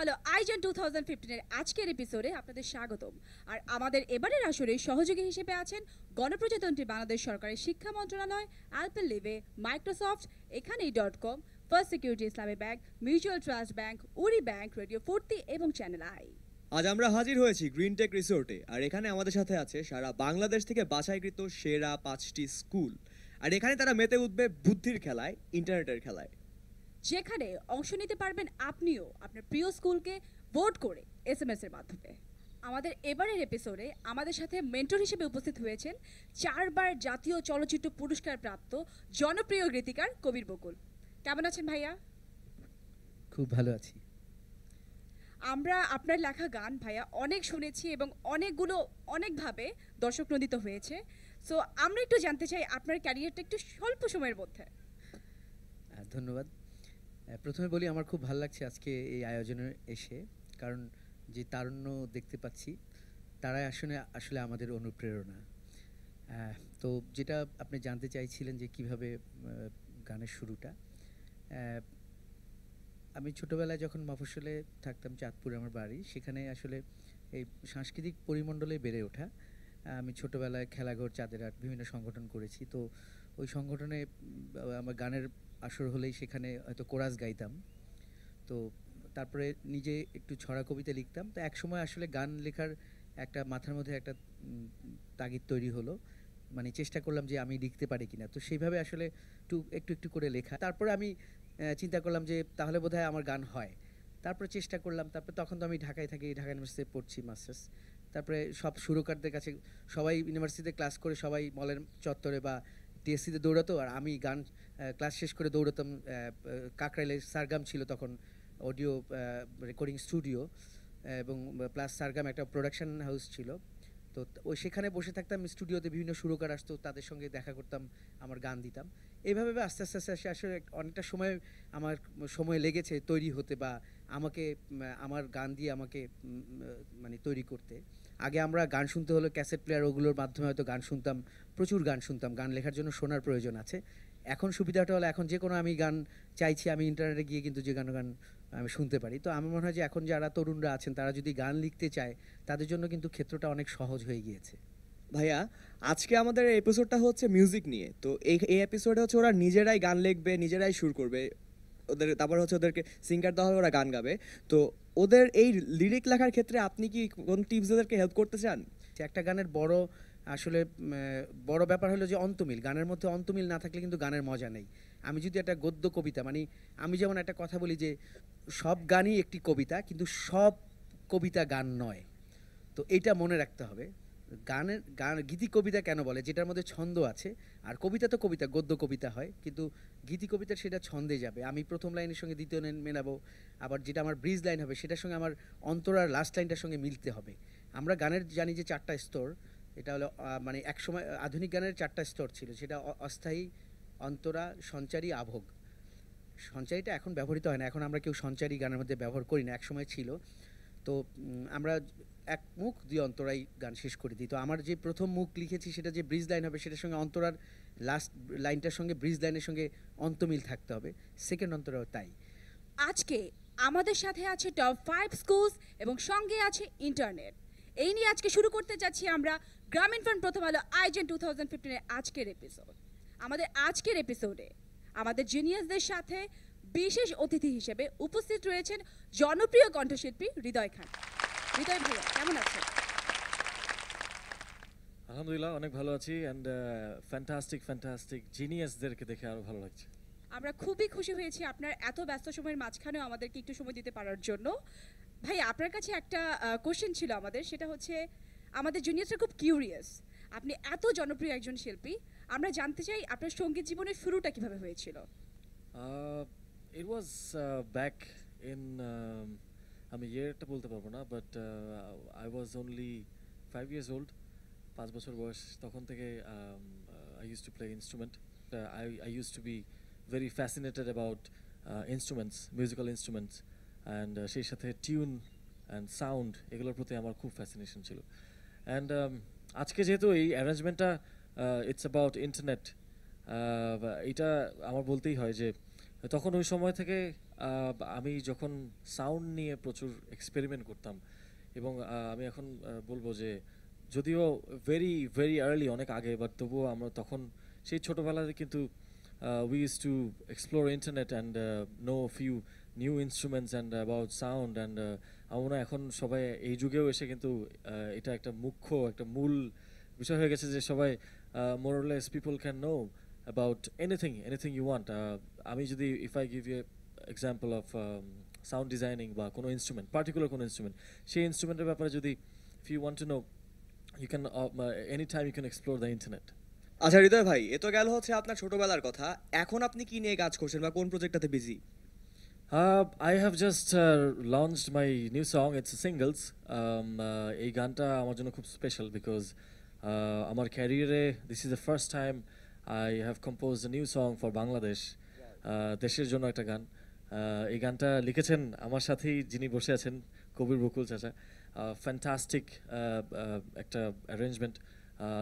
আলো আইজন 2015 এর আজকের এপিসোডে আপনাদের স্বাগতম। আর আমাদের এবারের আসরে সহযোগী হিসেবে আছেন গণপ্রজাতন্ত্রী বাংলাদেশ সরকারের শিক্ষা মন্ত্রণালয়, আলপেনলিবে, Microsoft, এখানেই.com, First Security Islami Bank, Mutual Trust bank, উরি ব্যাংক, রেডিও 40 এবং চ্যানেল আই। আজ আমরা হাজির হয়েছি গ্রিন টেক রিসোর্টে, আর এখানে আমাদের সাথে আছে সারা বাংলাদেশ থেকে বাছাইকৃত সেরা 5টি স্কুল। আর এখানে তারা মেতে উঠবে বুদ্ধির খেলায়, ইন্টারনেটের খেলায়, যেখানে অংশ নিতে পারবেন আপনিও আপনার প্রিয় স্কুলকে ভোট করে SMS এর মাধ্যমে। আমাদের এবারের এপিসোডে আমাদের সাথে মেন্টর হিসেবে উপস্থিত হয়েছেন 4বার জাতীয় চলচ্চিত্র পুরস্কার প্রাপ্ত জনপ্রিয় গীতিকার কবির বকুল। কেমন আছেন ভাইয়া? খুব ভালো আছি। আমরা আপনার লেখা গান ভাইয়া অনেক শুনেছি এবং অনেকগুলো অনেকভাবে দর্শক নন্দিত হয়েছে। সো আমরা একটু জানতে চাই আপনার ক্যারিয়ারটা একটু স্বল্প সময়ের মধ্যে। ধন্যবাদ। প্রথমে বলি আমার খুব ভালো লাগছে আজকে এই আয়োজনে এসে, কারণ যে তারুণ্য দেখতে পাচ্ছি তারাই আসলে আমাদের অনুপ্রেরণা। তো যেটা আপনি জানতে চাইছিলেন যে কিভাবে গানের শুরুটা, আমি ছোটোবেলায় যখন মফস্বলে থাকতাম, চাঁদপুরে আমার বাড়ি, সেখানে আসলে এই সাংস্কৃতিক পরিমণ্ডলে বেড়ে ওঠা। আমি ছোটোবেলায় খেলাঘর, চাঁদের আট, বিভিন্ন সংগঠন করেছি। তো ওই সংগঠনে আমার গানের আসর হলেই সেখানে হয়তো কোরাস গাইতাম। তো তারপরে নিজে একটু ছড়া কবিতা লিখতাম। তো একসময় আসলে গান লেখার একটা মাথার মধ্যে একটা তাগিদ তৈরি হলো, মানে চেষ্টা করলাম যে আমি লিখতে পারি কিনা। তো সেইভাবে আসলে একটু একটু করে লেখা। তারপরে আমি চিন্তা করলাম যে তাহলে বোধহয় আমার গান হয়। তারপরে চেষ্টা করলাম। তারপরে তখন তো আমি ঢাকায় থাকি, ঢাকা ইউনিভার্সিটিতে পড়ছি মাস্টার্স। তারপরে সব সুরকারদের কাছে, সবাই ইউনিভার্সিটিতে ক্লাস করে সবাই মলের চত্বরে বা টিএসসিতে দৌড়াতো, আর আমি গান ক্লাস শেষ করে দৌড়াতাম। কাকরাইলে সারগাম ছিল তখন, অডিও রেকর্ডিং স্টুডিও, এবং প্লাস সারগাম একটা প্রোডাকশন হাউস ছিল। তো ওই সেখানে বসে থাকতাম স্টুডিওতে, বিভিন্ন সুরকার আসতো, তাদের সঙ্গে দেখা করতাম, আমার গান দিতাম। এইভাবে আস্তে আস্তে আস্তে আসলে অনেকটা আমার সময় লেগেছে তৈরি হতে, বা আমাকে আমার গান দিয়ে আমাকে মানে তৈরি করতে। আগে আমরা গান শুনতে হলে ক্যাসেট প্লেয়ার, ওগুলোর মাধ্যমে হয়তো গান শুনতাম, প্রচুর গান শুনতাম। গান লেখার জন্য শোনার প্রয়োজন আছে। এখন সুবিধাটা হলো এখন যে কোনো আমি গান চাইছি, আমি ইন্টারনেটে গিয়ে কিন্তু যে গান আমি শুনতে পারি। তো আমার মনে হয় যে এখন যারা তরুণরা আছেন তারা যদি গান লিখতে চায়, তাদের জন্য কিন্তু ক্ষেত্রটা অনেক সহজ হয়ে গিয়েছে। ভাইয়া আজকে আমাদের এপিসোডটা হচ্ছে মিউজিক নিয়ে। তো এই এপিসোডে হচ্ছে ওরা নিজেরাই গান লিখবে, নিজেরাই সুর করবে, তারপর হচ্ছে ওদেরকে সিঙ্গার দেওয়া হবে, ওরা গান গাবে। তো ওদের এই লিরিক লেখার ক্ষেত্রে আপনি কি কোন টিপস ওদেরকে হেল্প করতে চান? একটা গানের আসলে বড় ব্যাপার হলো যে অন্তমিল। গানের মধ্যে অন্তমিল না থাকলে কিন্তু গানের মজা নেই। আমি যদি একটা গদ্য কবিতা, মানে আমি যেমন একটা কথা বলি যে সব গানই একটি কবিতা, কিন্তু সব কবিতা গান নয়। তো এইটা মনে রাখতে হবে। গীতি কবিতা কেন বলে? যেটার মধ্যে ছন্দ আছে। আর কবিতা তো কবিতা, গদ্য কবিতা হয়, কিন্তু গীতি কবিতা সেটা ছন্দে যাবে। আমি প্রথম লাইনের সঙ্গে দ্বিতীয় লাইন মেলাবো, আবার যেটা আমার ব্রিজ লাইন হবে সেটার সঙ্গে আমার অন্তরার লাস্ট লাইনটার সঙ্গে মিলতে হবে। আমরা গানের জানি যে 4টা স্তর। এটা হলো মানে একসময় আধুনিক গানের 4টা স্তর ছিল, সেটা অস্থায়ী, অন্তরা, সঞ্চারী, আভোগ। সঞ্চারীটা এখন ব্যবহৃত হয় না, এখন আমরা কেউ সঞ্চারী গানের মধ্যে ব্যবহার করি না, একসময় ছিল। তো আমরা এক মুখ দিয়ে অন্তরাই গান শেষ করে দিই। তো আমার যে প্রথম মুখ লিখেছি সেটা যে ব্রিজ লাইন হবে, সেটার সঙ্গে অন্তরার লাস্ট লাইনটার সঙ্গে ব্রিজ লাইনের সঙ্গে অন্তমিল থাকতে হবে। সেকেন্ড অন্তরাও তাই। আজকে আমাদের সাথে আছে টপ 5 স্কুলস এবং সঙ্গে আছে ইন্টারনেট। এই নিয়ে আজকে শুরু করতে যাচ্ছি আমরা গ্রামীণ ফোন প্রথম আলো আইজন 2015 এর আজকের এপিসোড। আমাদের আজকের এপিসোডে আমাদের জিনিয়াসদের সাথে বিশেষ অতিথি হিসেবে উপস্থিত রয়েছেন জনপ্রিয় কণ্ঠশিল্পী হৃদয় খান। হৃদয় ভাইয়া কেমন আছেন? আলহামদুলিল্লাহ অনেক ভালো আছি। অ্যান্ড ফ্যান্টাস্টিক জিনিয়াসদেরকে দেখে আরও ভালো লাগছে। আমরা খুবই খুশি হয়েছি আপনার এত ব্যস্ত সময়ের মাঝখানেও আমাদেরকে একটু সময় দিতে পারার জন্য। ভাই আপনার কাছে একটা কোশ্চেন ছিল আমাদের, সেটা হচ্ছে আমাদের জুনিয়ররা খুব কিউরিয়াস, আপনি এত জনপ্রিয় একজন শিল্পী, আমরা জানতে চাই আপনার সঙ্গীত জীবনের শুরুটা কিভাবে হয়েছিল? ইট ওয়াজ ব্যাক ইন, আমি ইয়েরটা বলতে পারবো না, but I was only 5 years old, 5 বছর বয়স। তখন থেকে I use to play instrument. I use to be very fascinated about instruments, musical instruments, and সেই সাথে টিউন অ্যান্ড সাউন্ড, এগুলোর প্রতি আমার খুব ফ্যাসিনেশন ছিল। অ্যান্ড আজকে যেহেতু এই অ্যারেঞ্জমেন্টটা ইটস অ্যাবাউট ইন্টারনেট, এটা আমার বলতেই হয় যে তখন ওই সময় থেকে আমি যখন সাউন্ড নিয়ে প্রচুর এক্সপেরিমেন্ট করতাম এবং আমি এখন বলবো যে যদিও ভেরি ভেরি আর্লি অনেক আগে বাট তবুও আমরা তখন সেই ছোটোবেলাতে কিন্তু we used to explore internet and know a few new instruments and about sound and আমরা এখন সবাই এই যুগেও এসে কিন্তু এটা একটা মুখ্য একটা মূল বিষয় হয়ে গেছে যে সবাই more or less people can know about anything you want আমি যদি if I give you example of sound designing বা কোনো instrument particular কোনো instrument সেই instrumenটের ব্যাপারে যদি if you want to know you can anytime you can explore the internet আচ্ছা হৃদয় ভাই, এ তো গেল হচ্ছে আপনার ছোটবেলার কথা। এখন আপনি কি নিয়ে কাজ করছেন বা কোন প্রজেক্টটাতে busy? I have just launched my new song. It's a singles. এই গানটা আমার জন্য খুব স্পেশাল বিকজ আমার ক্যারিয়ারে this is the first time I have composed a new song for Bangladesh. দেশের জন্য একটা গান। এই গানটা লিখেছেন আমার সাথেই যিনি বসে আছেন কবির বকুল চাচা। ফ্যান্টাস্টিক একটা arrangement.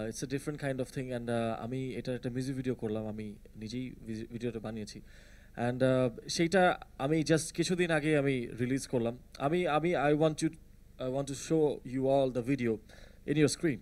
It's a different kind of thing and আমি এটার একটা মিউজিক ভিডিও করলাম, আমি নিজেই ভিডিওটা বানিয়েছি অ্যান্ড সেইটা আমি জাস্ট কিছুদিন আগে আমি রিলিজ করলাম। I want to show you all the video in your screen.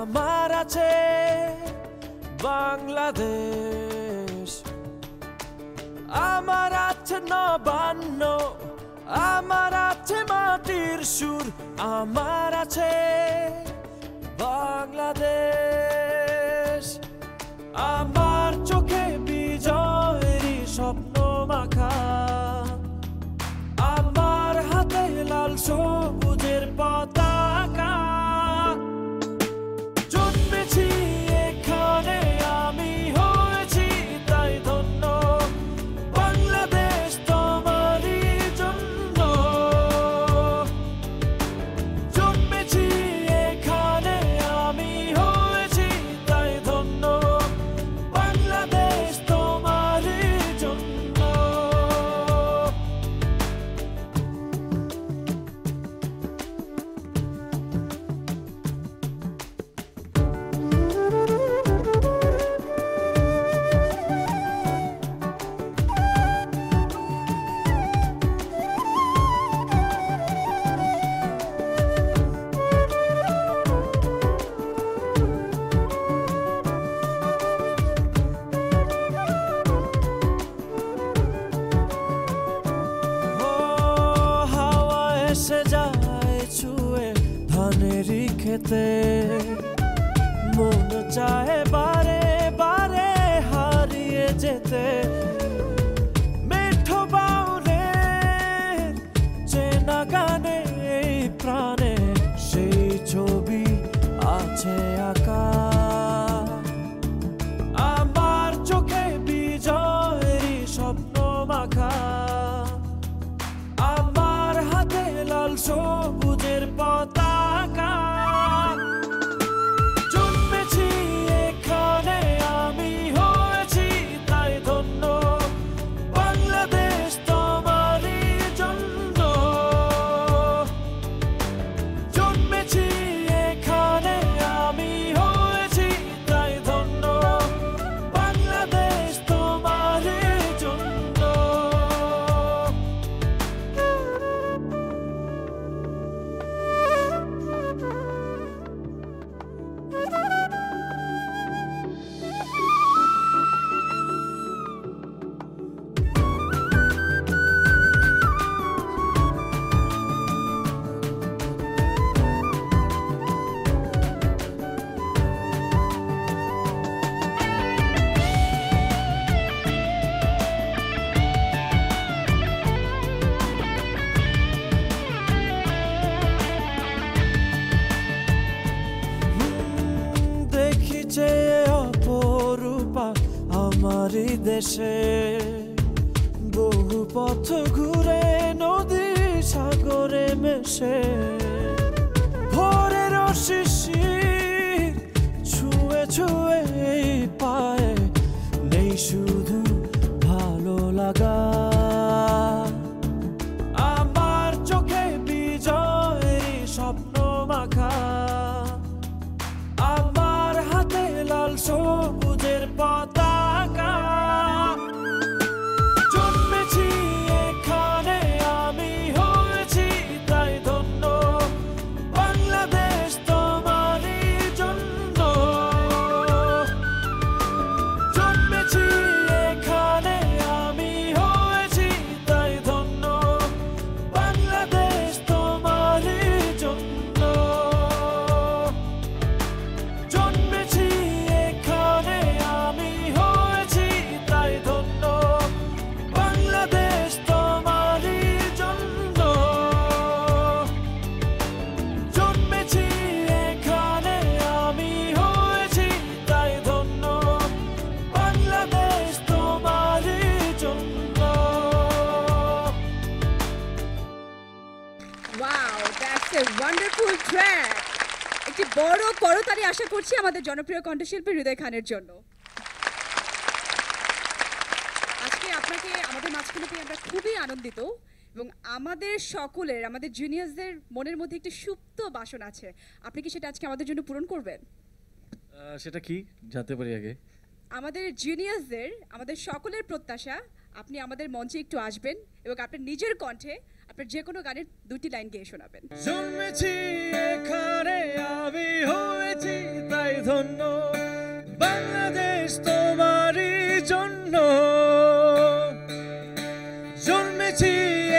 আমার আছে বাংলাদেশ, আমার আছে নবান্ন, আমার আছে মাটির সুর, আমার আছে বাংলাদেশ। আমার চোখে বিজয়েরই স্বপ্ন মাখা, আমার হাতে লাল সবুজের পতাকা। জন্মেছি এখানে আমি হয়েছি তাই ধন্য, বাংলাদেশ তোমারই জন্য। জন্মেছি এখানে আমি হয়েছি তাই ধন্য, বাংলাদেশ তোমারই জন্য। এসে যায় ছুঁয়ে ধানেরই খেতে, মন চায় বারে বারে হারিয়ে যেতে। মেঠো বাউলে চেনা গানে এই প্রাণে সেই ছবি আছে আঁকা। আমার চোখে বিজয়েরই স্বপ্ন মাখা, আমার হাতে লাল সবুজের পতাকা। জন্মেছি এখানে আমি হয়েছি তাই ধন্য, দেশে বহু পথ ঘুরে নদী সাগরে মেশে ভোরের শিশির ছুঁয়ে ছুঁয়ে এই পায়ে নেই শুধু ভালো লাগা আমার চোখে বিজয়ের স্বপ্ন মাখা আমার হাতে লাল সবুজের পতাকা জন্মেছি এখানে আমি হয়েছি তাই ধন্য বাংলাদেশ তোমারই জন্য জন্মেছি এখানে আমি হয়েছি তাই ধন্য বাংলাদেশ তোমারই জন্য জন্মেছি এখানে আমি হয়েছি তাই ধন্য বাংলাদেশ তোমারই জন্য জন্মেছি এখানে আমি হয়েছি তাই ধন্য বাংলাদেশ তোমারই জন্য wow, that's a wonderful track. একটি বড় করতালি আশা করছি আমাদের জনপ্রিয় কণ্ঠশিল্পী হৃদয় খানের জন্য। আজকে আপনাকে আমাদের মাঝখানে পেয়ে আমরা খুবই আনন্দিত এবং আমাদের সকলের, আমাদের জুনিয়রসদের মনের মধ্যে একটি সুপ্ত বাসনা আছে। আপনি কি সেটা আজকে আমাদের জন্য পূরণ করবেন? সেটা কি জানতে পারি আগে? আমাদের জুনিয়রসদের, আমাদের সকলের প্রত্যাশা আপনি আমাদের মঞ্চে একটু আসবেন এবং আপনার নিজের কণ্ঠে আপনার যে কোনো গানের 2টি লাইন গেয়ে শোনাবেন। জন্মেছি এখানে আমি হয়েছি তাই ধন্য বাংলাদেশ তোমারই জন্য জন্মেছি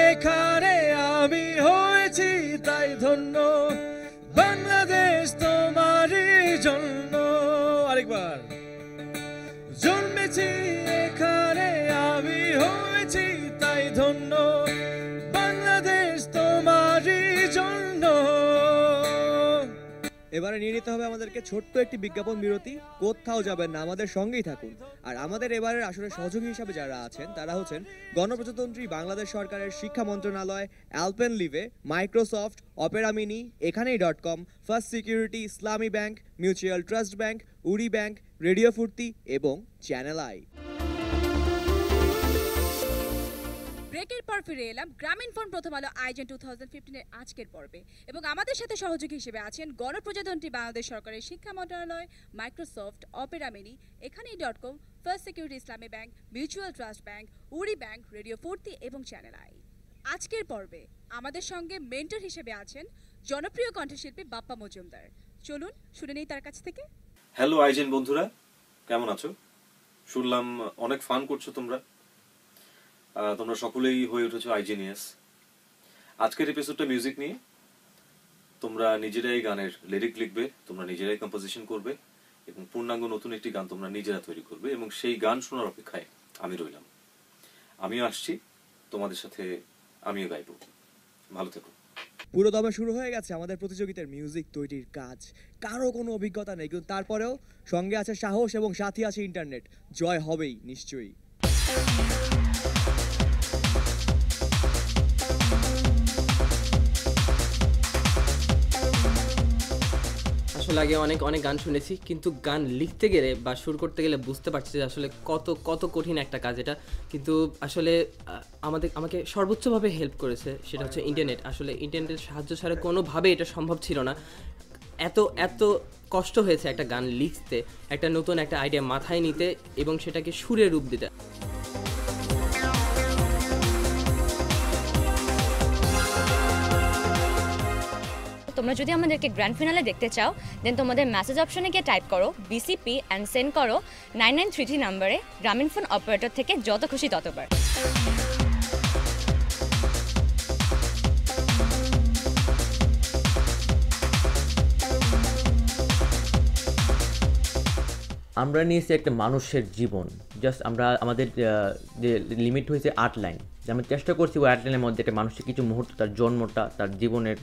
এখানে আমি হয়েছি তাই ধন্য বাংলাদেশ তোমারই জন্য আরেকবার জন্মেছি এখানে আমি হয়েছি তাই ধন্য বাংলাদেশ তোমারই জন্য এবারে নিয়ে নিতে হবে আমাদেরকে ছোট্ট একটি বিজ্ঞাপন বিরতি। কোথাও যাবেন না, আমাদের সঙ্গেই থাকুন। আর আমাদের এবারের আসলে সহযোগী হিসাবে যারা আছেন তারা হচ্ছেন গণপ্রজাতন্ত্রী বাংলাদেশ সরকারের শিক্ষা মন্ত্রণালয়, অ্যালপেনলিভে, মাইক্রোসফট, অপেরা মিনি, এখানেই.com, First Security, Islami Bank, Mutual Trust Bank, উড়ি ব্যাংক, রেডিও ফুর্তি এবং চ্যানেল আই। ব্রেকের পর ফিরে এলাম গ্রামীণ ফোন প্রথম আলো আয়োজন 2015 এর আজকের পর্বে এবং আমাদের সাথে সহযোগী হিসেবে আছেন গণপ্রজাতন্ত্রী বাংলাদেশ সরকারের শিক্ষা মন্ত্রণালয়, মাইক্রোসফট, অপেরা মিনি, এখানেই.com, First Security, Islami Bank, Mutual Trust Bank, উড়ি ব্যাংক, রেডিও ফুর্তি এবং চ্যানেল আই। আজকের পর্বে আমাদের সঙ্গে মেন্টর হিসেবে আছেন জনপ্রিয় কণ্ঠশিল্পী বাপ্পা মজুমদার। চলুন শুনে নেই তার কাছ থেকে। হ্যালো আইজেন বন্ধুরা, কেমন আছো? শুনলাম অনেক ফান করছো তোমরা সকলেই হয়ে উঠেছো আইজেনিয়াস। আজকের এপিসোডটা মিউজিক নিয়ে। তোমরা নিজেরাই গানের লিরিক লিখবে, তোমরা নিজেরাই কম্পোজিশন করবে এবং পূর্ণাঙ্গ নতুন একটি গান তোমরা নিজেরা তৈরি করবে এবং সেই গান শোনার অপেক্ষায় আমি রইলাম। আমিও আসছি তোমাদের সাথে, আমিও গাইবো। ভালো থেকো। পুরো দমে শুরু হয়ে গেছে আমাদের প্রতিযোগিতার মিউজিক তৈরির কাজ। কারো কোনো অভিজ্ঞতা নেই, কিন্তু তারপরেও সঙ্গে আছে সাহস এবং সাথী আছে ইন্টারনেট। জয় হবেই নিশ্চয়ই। আসলে আগে অনেক গান শুনেছি, কিন্তু গান লিখতে গেলে বা সুর করতে গেলে বুঝতে পারছি যে আসলে কত কঠিন একটা কাজ এটা। কিন্তু আসলে আমাকে সর্বোচ্চভাবে হেল্প করেছে সেটা হচ্ছে ইন্টারনেট। আসলে ইন্টারনেটের সাহায্য ছাড়া কোনোভাবে এটা সম্ভব ছিল না। এত কষ্ট হয়েছে একটা গান লিখতে, একটা নতুন একটা আইডিয়া মাথায় নিতে এবং সেটাকে সুরে রূপ দিতে। তোমরা যদি আমাদেরকে গ্র্যান্ড ফিনালে দেখতে চাও দেন তোমাদের মেসেজ অপশনে গিয়ে টাইপ করো বিসিপি অ্যান্ড সেন্ড করো 9933 নাম্বারে। গ্রামীণ ফোন অপারেটর থেকে যত খুশি ততবার। আমরা নিয়েছি একটা মানুষের জীবন, জাস্ট আমরা আমাদের যে লিমিট হয়েছে 8 লাইন, যে আমরা চেষ্টা করছি ওই 8 লাইনের মধ্যে একটা মানুষের কিছু মুহূর্ত, তার জন্মটা, তার জীবনের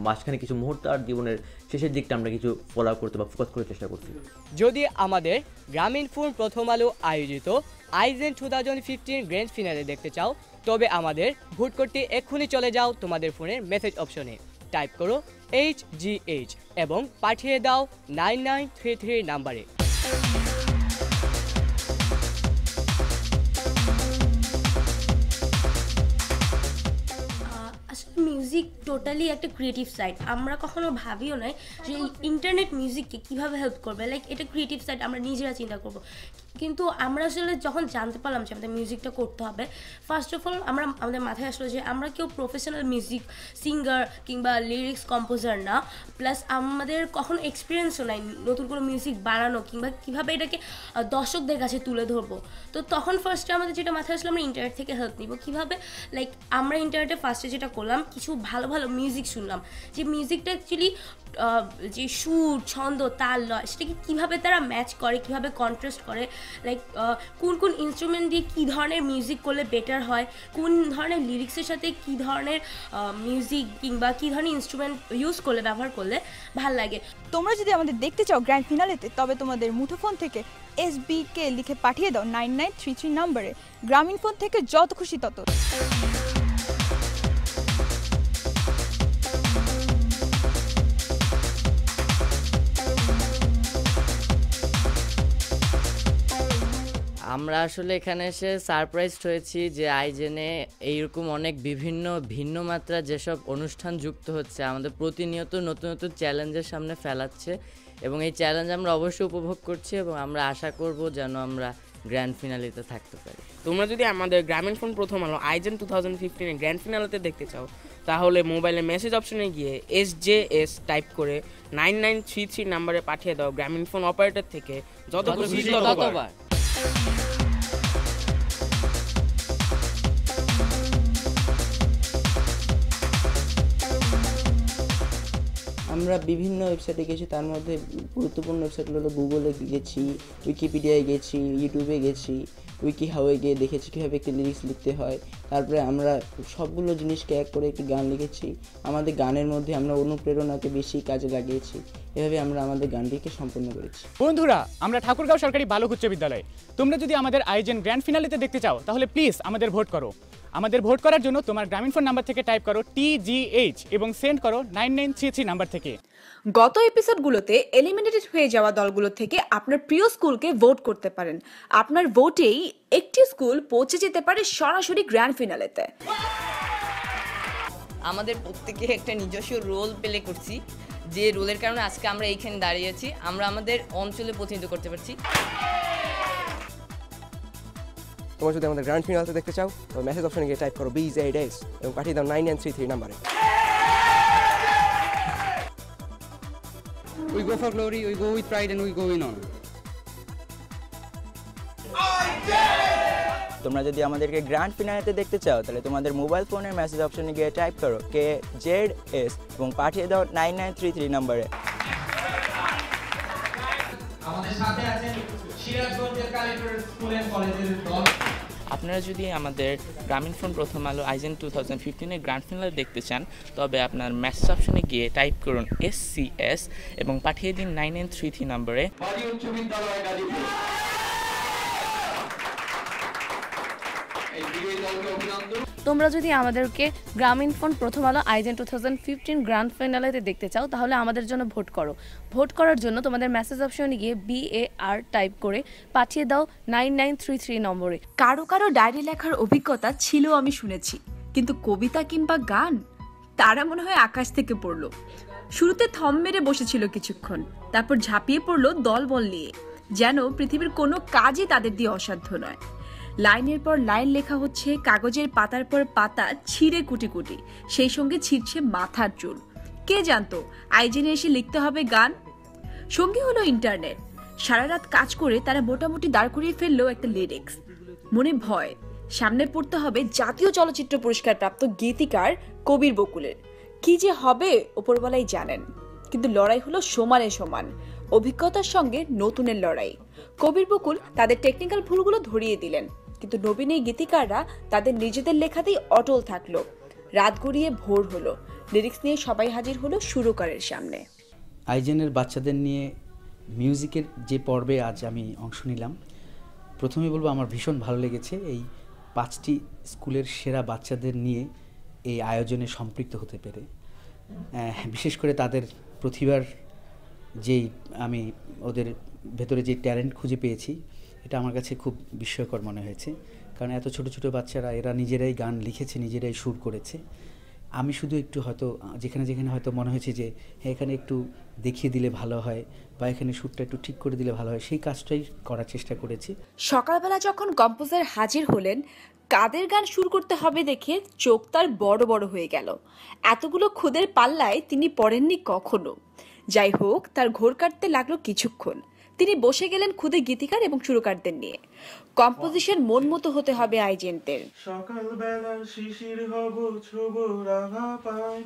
মাঝখানে কিছু মুহূর্ত আর জীবনের শেষের দিকটা আমরা কিছু ফলো করতে বা ফোকাস করার চেষ্টা করছি। যদি আমাদের গ্রামীণফোন প্রথম আলো আয়োজিত আইজেন 2015 গ্র্যান্ড ফিনালে দেখতে চাও, তবে আমাদের ভোট করতে এক্ষুনি চলে যাও তোমাদের ফোনের মেসেজ অপশনে, টাইপ করো HGH এবং পাঠিয়ে দাও 9933 নাম্বারে। আসলে মিউজিক টোটালি একটা ক্রিয়েটিভ সাইড। আমরা কখনো ভাবিও নাই যে ইন্টারনেট মিউজিককে কীভাবে হেল্প করবে, লাইক এটা ক্রিয়েটিভ সাইড আমরা নিজেরা চিন্তা করব। কিন্তু আমরা আসলে যখন জানতে পারলাম যে আমাদের মিউজিকটা করতে হবে, ফার্স্ট অফ অল আমাদের মাথায় আসলো যে আমরা কেউ প্রফেশনাল মিউজিক সিঙ্গার কিংবা লিরিক্স কম্পোজার না, প্লাস আমাদের কখনো এক্সপিরিয়েন্সও নাই নতুন কোনো মিউজিক বানানো কিংবা কীভাবে এটাকে দর্শকদের কাছে তুলে ধরবো। তো তখন ফার্স্টে আমাদের যেটা মাথায় আসলো, আমরা ইন্টারনেট থেকে হেল্প নিব কীভাবে। লাইক আমরা ইন্টারনেটে ফার্স্টে যেটা করলাম, কিছু ভালো ভালো মিউজিক শুনলাম, যে মিউজিকটা অ্যাকচুয়ালি যে সুর, ছন্দ, তাল, লয়, সেটাকে কীভাবে তারা ম্যাচ করে, কীভাবে কন্ট্রাস্ট করে, লাইক কোন কোন ইনস্ট্রুমেন্ট দিয়ে কী ধরনের মিউজিক করলে বেটার হয়, কোন ধরনের লিরিক্সের সাথে কী ধরনের মিউজিক কিংবা কী ধরনের ইনস্ট্রুমেন্ট ইউজ করলে, ব্যবহার করলে ভাল লাগে। তোমরা যদি আমাদের দেখতে চাও গ্র্যান্ড ফিনালেতে, তবে তোমাদের মুঠোফোন থেকে SBK লিখে পাঠিয়ে দাও 9933 নম্বরে। গ্রামীণফোন থেকে যত খুশি তত। আমরা আসলে এখানে এসে সারপ্রাইজড হয়েছি যে আইজেনে এইরকম অনেক ভিন্ন মাত্রা যেসব অনুষ্ঠান যুক্ত হচ্ছে, আমাদের প্রতিনিয়ত নতুন নতুন চ্যালেঞ্জের সামনে ফেলাচ্ছে এবং এই চ্যালেঞ্জ আমরা অবশ্যই উপভোগ করছি এবং আমরা আশা করব যেন আমরা গ্র্যান্ড ফিনালেতে থাকতে পারি। তোমরা যদি আমাদের গ্রামীণফোন প্রথম আলো আইজেন 2015 গ্র্যান্ড ফিনালেতে দেখতে চাও, তাহলে মোবাইলে মেসেজ অপশনে গিয়ে SJS টাইপ করে 9933 নাম্বারে পাঠিয়ে দাও গ্রামীণফোন অপারেটর থেকে যত খুশি ততবার। আমরা বিভিন্ন ওয়েবসাইটে গেছি, তার মধ্যে গুরুত্বপূর্ণ ওয়েবসাইটগুলো হলো গুগলে গেছি, উইকিপিডিয়ায় গেছি, ইউটিউবে গেছি, উইকি হাওয়ে গিয়ে দেখেছি কীভাবে একটি লিরিক্স লিখতে হয়। তারপরে আমরা সবগুলো জিনিসকে এক করে একটি গান লিখেছি। আমাদের গানের মধ্যে আমরা অনুপ্রেরণাকে বেশি কাজে লাগিয়েছি। এভাবে আমরা আমাদের গানটিকে সম্পন্ন করেছি। বন্ধুরা, আমরা ঠাকুরগাঁও সরকারি বালক উচ্চ বিদ্যালয়। তোমরা যদি আমাদের আয়োজন গ্র্যান্ড ফিনালেতে দেখতে চাও, তাহলে প্লিজ আমাদের ভোট করো। আমাদের ভোট করার জন্য তোমার গ্রামীণফোন নাম্বার থেকে টাইপ করো TGH এবং সেন্ড করো 9933 নাম্বার থেকে। গত এপিসোডগুলোতে এলিমিনেটেড হয়ে যাওয়া দলগুলো থেকে আপনার প্রিয় স্কুলকে ভোট করতে পারেন। আপনার ভোটেই একটি স্কুল পৌঁছে যেতে পারে সরাসরি গ্র্যান্ড ফিনালেতে। আমাদের প্রত্যেকে একটা নিজস্ব রোল প্লে করছি, যে রোলের কারণে আজকে আমরা এইখানে দাঁড়িয়েছি, আমরা আমাদের অঞ্চলে প্রতিনিধিত্ব করতে পারছি। তোমরা যদি আমাদের গ্র্যান্ড ফিনালতে দেখতে চাও, তো মেসেজ অপশনে গিয়ে টাইপ করো BZS এবং পাঠিয়ে দাও 9933 নাম্বারে। We go for glory, we go with pride and we go in honor. তোমরা যদি আমাদেরকে গ্র্যান্ড ফিনালেতে দেখতে চাও, তাহলে তোমাদের মোবাইল ফোনের মেসেজ অপশনে গিয়ে টাইপ করো KZS এবং পাঠিয়ে দাও 9933 নম্বরে। আমাদের সাথে আছেন সিরাজগঞ্জের কালেক্টর স্কুল এন্ড কলেজের দল। আপনারা যদি আমাদের গ্রামীণফোন প্রথম আলো আইজেন 2015 এর গ্র্যান্ড ফিনাল দেখতে চান, তবে আপনার মেসেজ অপশনে গিয়ে টাইপ করুন SCS এবং পাঠিয়ে দিন 9933 নম্বরে। তোমরা যদি আমাদেরকে গ্রামীণফোন প্রথম আলো আইজেন 2015 গ্র্যান্ড ফিনালেতে দেখতে চাও, তাহলে আমাদের জন্য ভোট করো। ভোট করার জন্য তোমাদের মেসেজ অপশনে গিয়ে BAR টাইপ করে পাঠিয়ে দাও 9933 নম্বরে। কারো কারো ডায়েরি লেখার অভিজ্ঞতা ছিল আমি শুনেছি, কিন্তু কবিতা কিংবা গান তারা মনে হয় আকাশ থেকে পড়লো। শুরুতে থম মেরে বসেছিল কিছুক্ষণ, তারপর ঝাঁপিয়ে পড়লো দলবল নিয়ে, যেন পৃথিবীর কোনো কাজই তাদের দিয়ে অসাধ্য নয়। লাইনের পর লাইন লেখা হচ্ছে, কাগজের পাতার পর পাতা ছিঁড়ে কুটি কুটি, সেই সঙ্গে ছিঁড়ছে মাথার চুল। কে জানতো আইজেনে এসে লিখতে হবে গান? সঙ্গী হলো ইন্টারনেট। সারা রাত কাজ করে তারা মোটামুটি দাঁড় করিয়ে ফেললো একটা লিরিক্স। মনে ভয়, সামনে পড়তে হবে জাতীয় চলচ্চিত্র পুরস্কার প্রাপ্ত গীতিকার কবির বকুলের। কি যে হবে ওপরওয়ালাই জানেন, কিন্তু লড়াই হলো সমানে সমান। অভিজ্ঞতার সঙ্গে নতুনের লড়াই। কবির বকুল তাদের টেকনিক্যাল ভুলগুলো ধরিয়ে দিলেন, কিন্তু নবীন এই গীতিকাররা তাদের নিজেদের লেখাতেই অটল থাকলো। রাত গড়িয়ে ভোর হলো, লিরিক্স নিয়ে সবাই হাজির হলো সুরকারের সামনে। আইজেনের বাচ্চাদের নিয়ে মিউজিকের যে পর্বে আজ আমি অংশ নিলাম, প্রথমে বলবো আমার ভীষণ ভালো লেগেছে এই 5টি স্কুলের সেরা বাচ্চাদের নিয়ে এই আয়োজনে সম্পৃক্ত হতে পেরে। বিশেষ করে তাদের প্রতিভার যেই আমি ওদের ভেতরে যে ট্যালেন্ট খুঁজে পেয়েছি, এটা আমার কাছে খুব বিস্ময়কর মনে হয়েছে। কারণ এত ছোট ছোট বাচ্চারা এরা নিজেরাই গান লিখেছে, নিজেরাই সুর করেছে। আমি শুধু একটু হয়তো যেখানে যেখানে হয়তো মনে হয়েছে যে হ্যাঁ এখানে একটু দেখিয়ে দিলে ভালো হয় বা এখানে সুরটা একটু ঠিক করে দিলে ভালো হয়, সেই কাজটাই করার চেষ্টা করেছি। সকালবেলা যখন কম্পোজার হাজির হলেন, কাদের গান সুর করতে হবে দেখে চোখ তার বড় বড় হয়ে গেল। এতগুলো খুদের পাল্লায় তিনি পড়েননি কখনো। যাই হোক, তার ঘোর কাটতে লাগলো কিছুক্ষণ। তিনি বসে গেলেন খুদে গীতিকার এবং সুরকারদের নিয়ে। কম্পোজিশন মন মতো হতে হবে আইজেন্টের। সকালবেলা শিশির হব ছোব রাঙা পায়,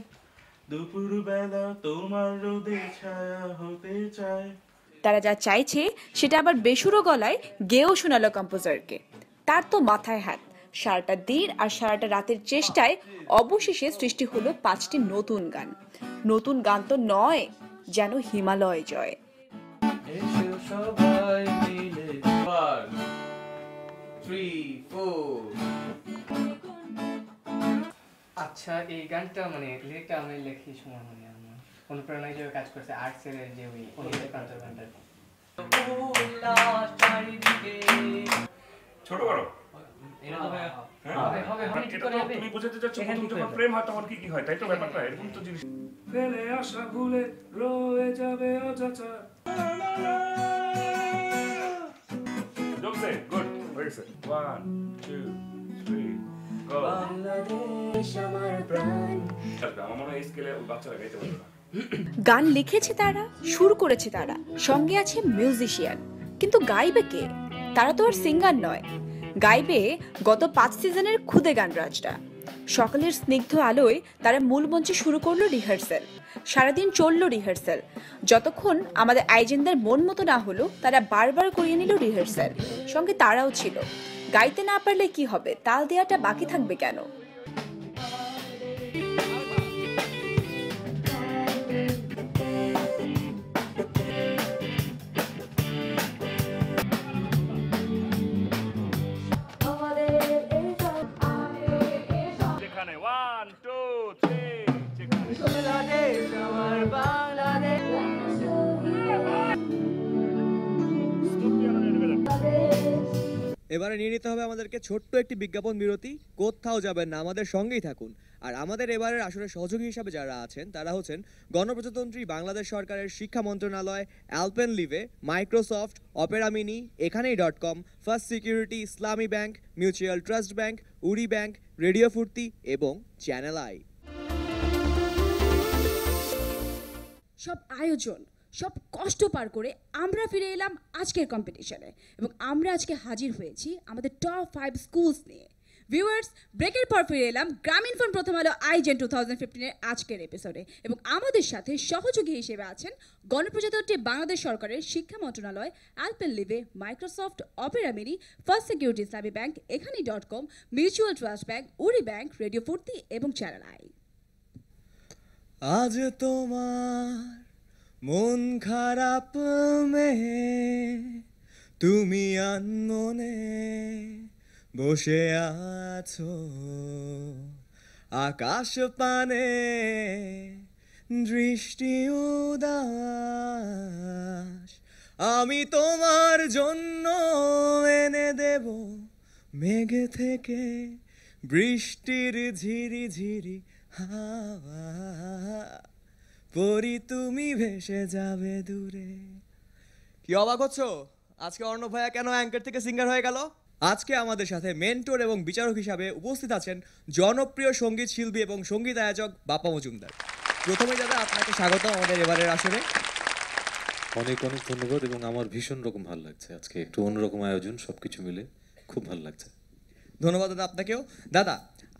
দুপুর বেলা তোমার রোদে ছায়া হতে চায়। তারা যা চাইছে সেটা আবার বেসুরো গলায় গেয়েও শোনালো কম্পোজারকে। তার তো মাথায় হাত। সারাটা দিন আর সারাটা রাতের চেষ্টায় অবশেষে সৃষ্টি হলো 5টি নতুন গান। নতুন গান তো নয়, যেন হিমালয় জয়। সবাই মিলে 1 3 4। আচ্ছা, এই গানটা মানে লিরিকটা আমি লিখি সময় মানে আমার অনুপ্রেরণা হিসেবে কাজ করছে আর্টসের যে ওই অনিমের প্রান্তর গানটা। ছোট করো এটা তো ভাই হবে তুমি বুঝাতে চাচ্ছ যখন প্রেম হয় তখন কি কি হয়, তাই তো ব্যাপারটা এরকম তো জিনিস। ফেলে আসা ভুলে রয়ে যাবে অযথা। জমছে, গুড হয়েছে। 1 2 3 গো। বাংলাদেশ আমার প্রাণ। আমার মনে হয় এই স্কেলে বাচ্চারা গাইতে পারবে না। গান লিখেছে তারা, সুর করেছে তারা, সঙ্গে আছে মিউজিশিয়ান। কিন্তু গাইবে কে? তারা তো আর সিঙ্গার নয়। গাইবে গত 5 সিজনের খুদে গানরাজরা। সকালের স্নিগ্ধ আলোয় তারা মূল মঞ্চে শুরু করলো রিহার্সাল। সারাদিন চললো রিহার্সাল। যতক্ষণ আমাদের আইজেনদের মন মতো না হলো, তারা বারবার করিয়ে নিল রিহার্সাল। সঙ্গে তারাও ছিল। গাইতে না পারলে কি হবে, তাল দেওয়াটা বাকি থাকবে কেন? এবারে নিয়ে নিতে হবে আমাদেরকে ছোট্ট একটি বিজ্ঞাপন বিরতি। কোথাও যাবেন না, আমাদের সঙ্গেই থাকুন। আর আমাদের এবারের আসলে সহযোগী হিসাবে যারা আছেন তারা হচ্ছেন গণপ্রজাতন্ত্রী বাংলাদেশ সরকারের শিক্ষা মন্ত্রণালয়, অ্যালপেনলিভে, মাইক্রোসফট, অপেরা মিনি, এখানেই.com, First Security, Islami Bank, Mutual Trust Bank, উড়ি ব্যাংক, রেডিও ফুর্তি এবং চ্যানেল আই। সব আয়োজন, সব কষ্ট পার করে আমরা ফিরে এলাম আজকের কম্পিটিশনে এবং আমরা আজকে হাজির হয়েছি আমাদের টপ 5 স্কুলস নিয়ে। ভিউয়ার্স, ব্রেকের পর ফিরে এলাম গ্রামীণফোন প্রথম আলো আইজেন 2015-এর আজকের এপিসোডে এবং আমাদের সাথে সহযোগী হিসেবে আছেন গণপ্রজাতন্ত্রী বাংলাদেশ সরকারের শিক্ষা মন্ত্রণালয়, অ্যালপেনলিভে, Microsoft, Opera Mini, First Security, Islami Bank, এখানেই.com, মিউচুয়াল ট্রাস্ট ব্যাংক, উড়ি ব্যাংক, রেডিও ফুর্তি এবং চ্যানেল আই। আজ তোমার মন খারাপ মেয়ে, তুমি আনমনে বসে আছো আকাশ পানে, দৃষ্টি উদাস। আমি তোমার জন্য এনে দেব মেঘ থেকে বৃষ্টির ঝিরি ঝিরি হাওয়া, পরি তুমি ভেসে যাবে দূরে। কি অবাক হচ্ছ? আজকে অর্ণব ভাইয়া কেন অ্যাঙ্কার থেকে সিঙ্গার হয়ে গেল? আজকে আমাদের সাথে মেন্টর এবং বিচারক হিসাবে উপস্থিত আছেন জনপ্রিয় সঙ্গীত শিল্পী এবং সঙ্গীত আয়োজক বাপ্পা মজুমদার। প্রথমে দাদা আপনাকে স্বাগত আমাদের এবারের আসরে। অনেক অনেক ধন্যবাদ এবং আমার ভীষণ রকম ভালো লাগছে। আজকে একটু অন্যরকম আয়োজন, সবকিছু মিলে খুব ভালো লাগছে। ধন্যবাদ দাদা আপনাকেও। দাদা,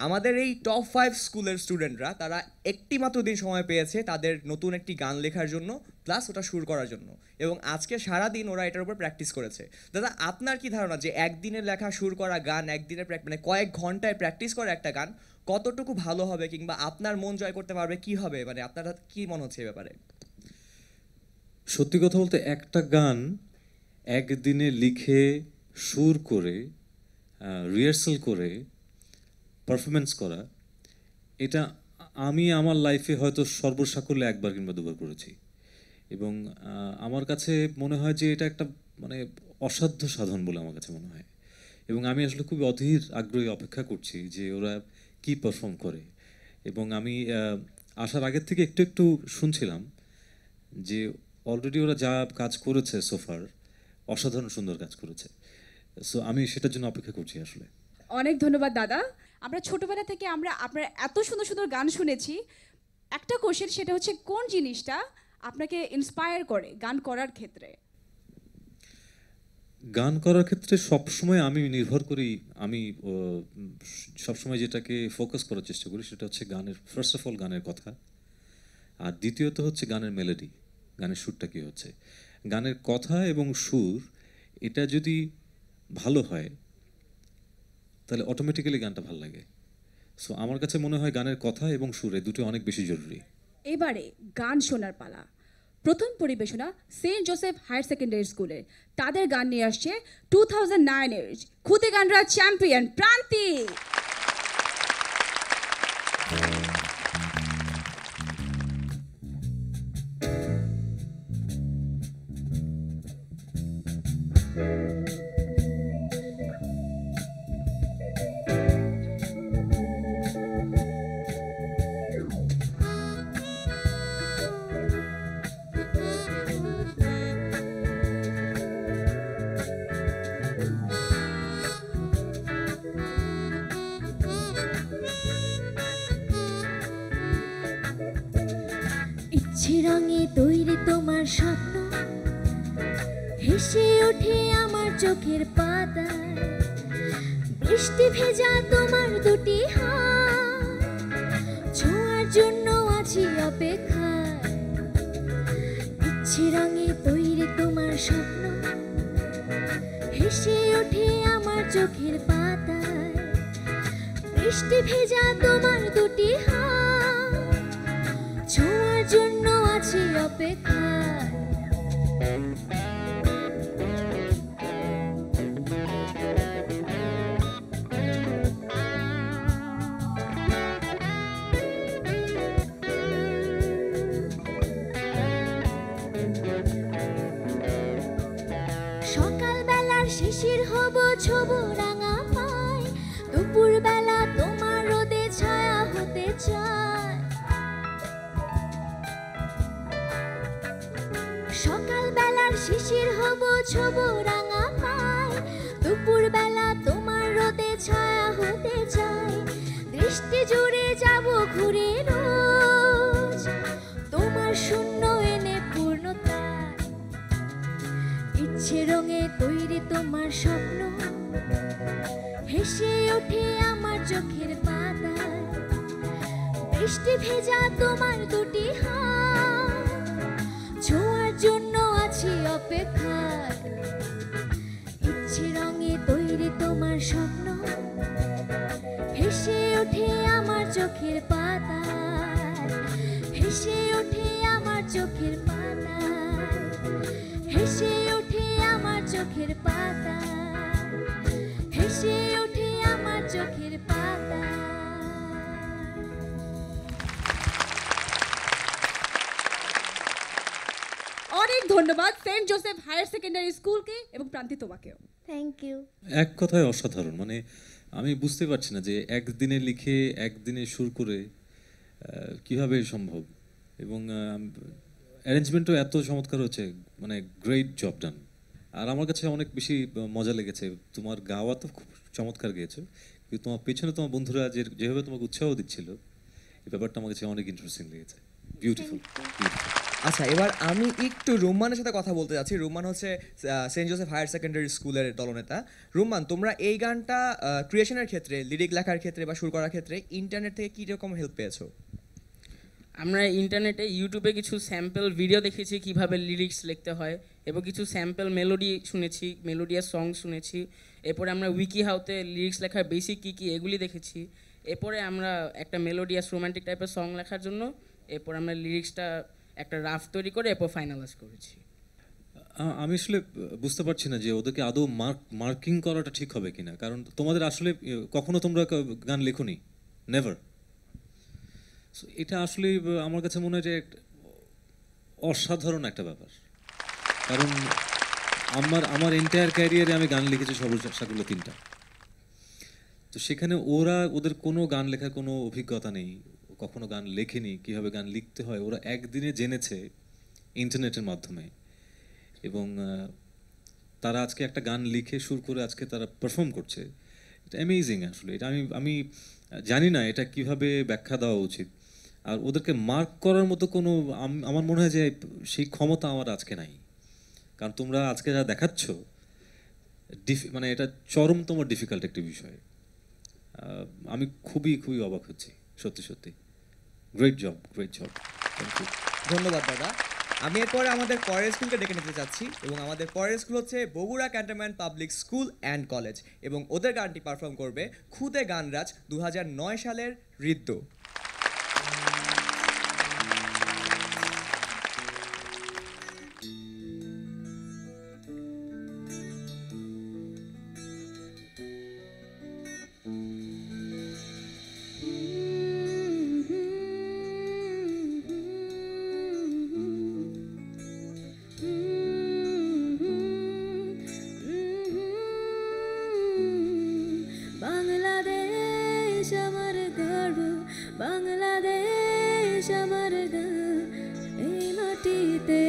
আমাদের এই টপ 5 স্কুলের স্টুডেন্টরা তারা একটি মাত্র দিন সময় পেয়েছে তাদের নতুন একটি গান লেখার জন্য। প্লাস ওটা সুর করার জন্য, এবং আজকে সারাদিন ওরা এটার উপর প্র্যাকটিস করেছে। দাদা, আপনার কি ধারণা যে একদিনের লেখা সুর করা গান, একদিনের মানে কয়েক ঘন্টায় প্র্যাকটিস করা একটা গান কতটুকু ভালো হবে, কিংবা আপনার মন জয় করতে পারবে, কি হবে, মানে আপনার কি মনে হচ্ছে এ ব্যাপারে? সত্যি কথা বলতে একটা গান একদিনে লিখে সুর করে রিহার্সাল করে পারফরমেন্স করা, এটা আমি আমার লাইফে হয়তো সর্বসাকুল্যে একবার কিংবা দুবার করেছি, এবং আমার কাছে মনে হয় যে এটা একটা মানে অসাধ্য সাধন বলে আমার কাছে মনে হয়, এবং আমি আসলে খুব অধীর আগ্রহী অপেক্ষা করছি যে ওরা কি পারফর্ম করে। এবং আমি আসার আগের থেকে একটু একটু শুনছিলাম যে অলরেডি ওরা যা কাজ করেছে সোফার, অসাধারণ সুন্দর কাজ করেছে। সো আমি সেটার জন্য অপেক্ষা করছি আসলে। অনেক ধন্যবাদ দাদা। আমরা ছোটবেলা থেকে আপনার এত সুন্দর সুন্দর গান শুনেছি। একটা কোশ্চেন, সেটা হচ্ছে কোন জিনিসটা আপনাকে ইন্সপায়ার করে গান করার ক্ষেত্রে? গান করার ক্ষেত্রে সবসময় আমি নির্ভর করি, আমি সবসময় যেটাকে ফোকাস করার চেষ্টা করি সেটা হচ্ছে গানের, ফার্স্ট অফ অল গানের কথা, আর দ্বিতীয়ত হচ্ছে গানের মেলোডি, গানের সুরটা কী হচ্ছে। গানের কথা এবং সুর এটা যদি ভালো হয় তাহলে অটোমেটিক্যালি গানটা ভালো লাগে। সো আমার কাছে মনে হয় গানের কথা এবং সুর এই দুটো অনেক বেশি জরুরি। এবারে গান শোনার পালা। প্রথম পরিবেশনা সেন্ট জোসেফ হায়ার সেকেন্ডারি স্কুলের। তাদের গান নিয়ে আসছে 2009-এর খুদে গানরা চ্যাম্পিয়ন প্রান্তি। ইচ্ছে রঙে তৈরি তোমার স্বপ্ন, হেসে ওঠে আমার চোখের পাতায়, বৃষ্টি ভেজা তোমার দুটি হাত, ছোঁয়ার জন্য আছি অপেক্ষায়। ইচ্ছে রঙে তৈরি তোমার স্বপ্ন, হেসে ওঠে আমার চোখের পাতায়, বৃষ্টি ভেজা তোমার দুটি হাত, ছোঁয়ার জন্য আছি অপেক্ষায়। সকালবেলার শিশির হব ছবু রাঙা পায়, দুপুর বেলা তোমার রোদে ছায়া হতে চায়। সকালবেলার শিশির হব ছবু রাঙা পায়, দুপুর বেলা তোমার রোদে ছায়া হতে চায়। দৃষ্টি জুড়ে যাব ঘুরে রোজ, তোমার শূন্য এনে পূর্ণতায়। ইচ্ছে রঙে তৈরি তোমার স্বপ্ন, হেসে ওঠে আমার চোখের পাতায়, বৃষ্টি ভেজা তোমার দুটি হাত, ছোঁয়ার জন্য আছি অপেক্ষায়। ইচ্ছে রঙে তৈরি তোমার স্বপ্ন, হেসে ওঠে আমার চোখের পাতায়, হেসে ওঠে আমার চোখের পাতায়, হেসে ওঠে আমার চোখের পাতায়, হেসে ওঠে আমার চোখের পাতায়। অনেক ধন্যবাদ সেন্ট জোসেফ হায়ার সেকেন্ডারি স্কুলকে এবং প্রান্তি তোমাকেও। Thank you. এক কথায় অসাধারণ, মানে আমি বুঝতে পারছি না যে একদিনে লিখে একদিনে সুর করে কিভাবে সম্ভব, এবং অ্যারেঞ্জমেন্টও এত চমৎকার হচ্ছে, মানে গ্রেট জব ডান। আর আমার কাছে অনেক বেশি মজা লেগেছে, তোমার গাওয়া তো খুব চমৎকার গেয়েছো, কিন্তু তোমার পেছনে তোমার বন্ধুরা যেভাবে তোমাকে উৎসাহ দিচ্ছিল, এই ব্যাপারটা আমার কাছে অনেক ইন্টারেস্টিং লেগেছে। বিউটিফুল। আচ্ছা, এবার আমি একটু রুম্মানের সাথে কথা বলতে যাচ্ছি। রুম্মান হচ্ছে সেন্ট জোসেফ হায়ার সেকেন্ডারি স্কুলের দলনেতা। রুম্মান, তোমরা এই গানটা ক্রিয়েশনের ক্ষেত্রে, লিরিক লেখার ক্ষেত্রে বা সুর করার ক্ষেত্রে ইন্টারনেট থেকে কী রকম হেল্প পেয়েছো? আমরা ইন্টারনেটে ইউটিউবে কিছু স্যাম্পল ভিডিও দেখেছি কিভাবে লিরিক্স লিখতে হয় এবং কিছু স্যাম্পল মেলোডি শুনেছি, মেলোডিয়াস সং শুনেছি। এরপরে আমরা উইকি হাউতে লিরিক্স লেখার বেসিক কী কী এগুলি দেখেছি। এরপরে আমরা একটা মেলোডিয়াস রোমান্টিক টাইপের সং লেখার জন্য এরপর আমরা লিরিক্সটা একটা রাফ তৈরি করে এরপর ফাইনালাইজ করেছি। আমি আসলে বুঝতে পারছি না যে ওদেরকে আদৌ মার্কিং করাটা ঠিক হবে কিনা, কারণ তোমাদের আসলে কখনো তোমরা গান লেখোনি, নেভার। সো এটা আসলে আমার কাছে মনে হয় যে অসাধারণ একটা ব্যাপার, কারণ আমার এন্টায়ার ক্যারিয়ারে আমি গান লিখেছি সর্বসাকুল্য 3টা। তো সেখানে ওদের কোনো গান লেখার কোনো অভিজ্ঞতা নেই, কখনো গান লেখেনি, কীভাবে গান লিখতে হয় ওরা একদিনে জেনেছে ইন্টারনেটের মাধ্যমে। এবং তারা আজকে একটা গান লিখে সুর করে আজকে তারা পারফর্ম করছে। এটা অ্যামেজিং আসলে। এটা আমি জানি না এটা কিভাবে ব্যাখ্যা দেওয়া উচিত। আর ওদেরকে মার্ক করার মতো কোনো আমার মনে হয় যে সেই ক্ষমতা আমার আজকে নাই, কারণ তোমরা আজকে যা দেখাচ্ছ মানে এটা চরমতম ডিফিকাল্ট একটা বিষয়। আমি খুবই খুবই অবাক হচ্ছি, সত্যি সত্যি। Great job, great job, thank you. ধন্যবাদ দাদা। আমি এরপরে আমাদের পরের স্কুলকে ডেকে নিতে চাচ্ছি এবং আমাদের পরের স্কুল হচ্ছে Bogura cantonment public school and college এবং ওদের গানটি পারফর্ম করবে খুদে গানরাজ 2009 সালের ঋদ্ধ। বাংলাদেশ আমার গর্ব, বাংলাদেশ আমার গান, এই মাটিতে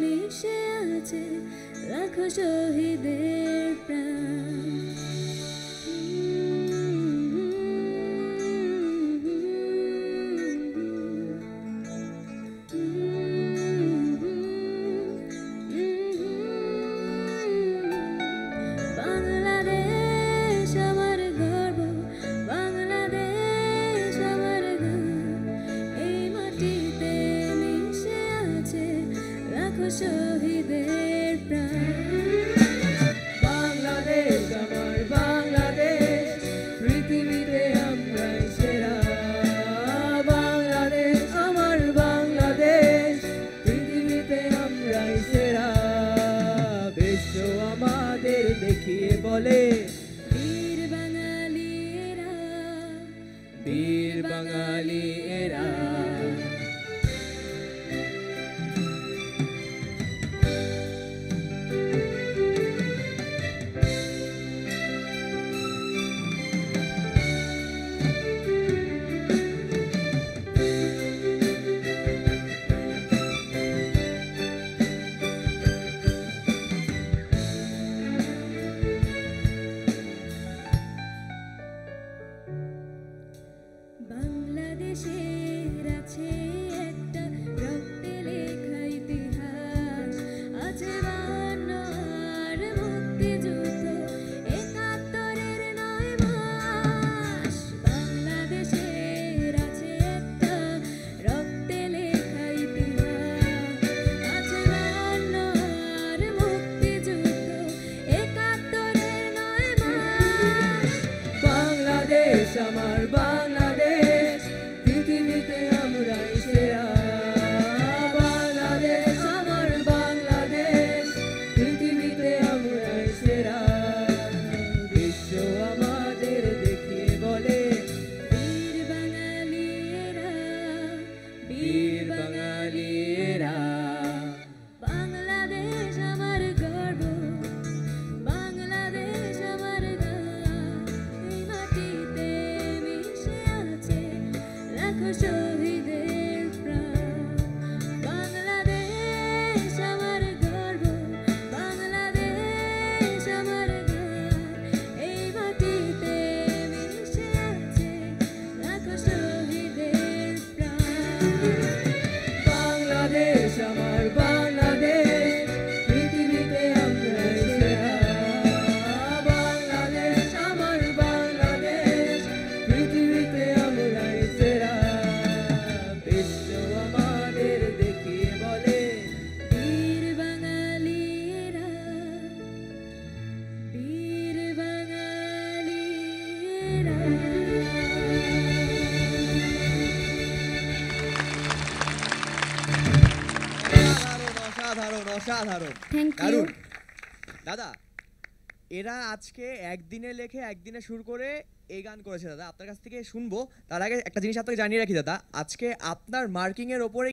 মিশে আছে লাখো শহীদের প্রাণ। বাংলাদেশ আমার গর্ব, বাংলাদেশ আমার গান, এই মাটিতে মিশে আছে লাখো শহীদের প্রাণ। বাংলাদেশ আমার বাংলাদেশ, পৃথিবীতে আমরাই সেরা। বাংলাদেশ আমার বাংলাদেশ, পৃথিবীতে আমরাই সেরা। বিশ্ব আমাদের দেখিয়ে বলে বীর বাঙালি এরা, বীর বাঙালি এরা। বাংলাদেশের আছে একটা রক্তে লেখা ইতিহাস, আছে 52 মুক্তিযুদ্ধ, 71-এর 9 মাস। বাংলাদেশের আছে একটা রক্তে লেখা ইতিহাস, আছে 52 মুক্তিযুদ্ধ, 71-এর 9 মাস। বাংলাদেশ আমার বাংলাদেশ, পৃথিবীতে আমরাই সেরা। বাংলাদেশ আমার বাংলাদেশ, পৃথিবীতে আমরাই সেরা। বিশ্ব আমাদের দেখিয়ে বলে বীর বাঙালি এরা, বীর বাঙালি এরা। বাংলাদেশ আমার গর্ব, বাংলাদেশ আমার গান, এই মাটিতে মিশে আছে লাখো শহীদের প্রাণ। বাংলাদেশ আমার গর্ব, বাংলাদেশ আমার গান, এই মাটিতে মিশে আছে লাখো শহীদের প্রাণ। বাংলাদেশ আমার বাংলাদেশ, পৃথিবীতে আমরাই সেরা। বাংলাদেশ আমার বাংলাদেশ, পৃথিবীতে আমরাই সেরা। অসাধারণ অসাধারণ Thank you. দারুণ। দাদা এরা আজকে একদিনে লেখে একদিনে সুর করে এই গান করেছে দাদা, আপনার কাছ থেকে শুনবো। তার আগে একটা জিনিস আপনাকে জানিয়ে রাখি দাদা, আজকে আপনার মার্কিং এর ওপরে